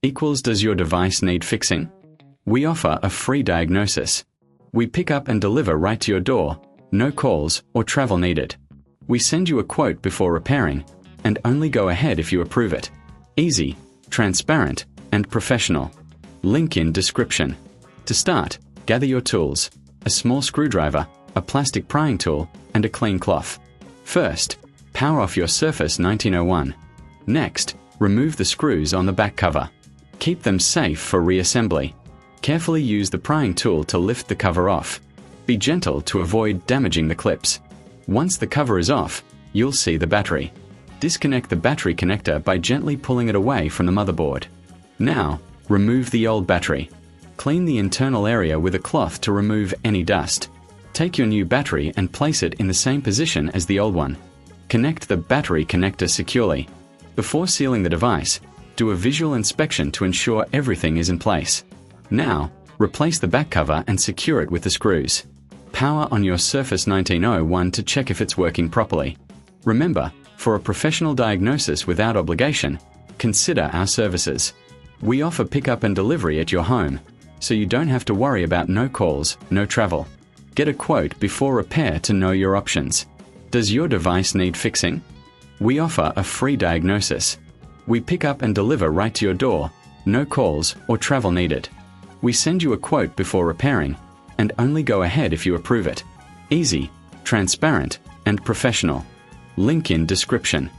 equals does your device need fixing? We offer a free diagnosis. We pick up and deliver right to your door, no calls or travel needed. We send you a quote before repairing, and only go ahead if you approve it. Easy, transparent, and professional. Link in description. To start, gather your tools, a small screwdriver, a plastic prying tool, and a clean cloth. First, power off your Surface 1901. Next, remove the screws on the back cover. Keep them safe for reassembly. Carefully use the prying tool to lift the cover off. Be gentle to avoid damaging the clips. Once the cover is off, you'll see the battery. Disconnect the battery connector by gently pulling it away from the motherboard. Now, remove the old battery. Clean the internal area with a cloth to remove any dust. Take your new battery and place it in the same position as the old one. Connect the battery connector securely. Before sealing the device, do a visual inspection to ensure everything is in place. Now, replace the back cover and secure it with the screws. Power on your Surface 1901 to check if it's working properly. Remember, for a professional diagnosis without obligation, consider our services. We offer pickup and delivery at your home, so you don't have to worry about no calls, no travel. Get a quote before repair to know your options. Does your device need fixing? We offer a free diagnosis. We pick up and deliver right to your door, no calls or travel needed. We send you a quote before repairing, and only go ahead if you approve it. Easy, transparent, and professional. Link in description.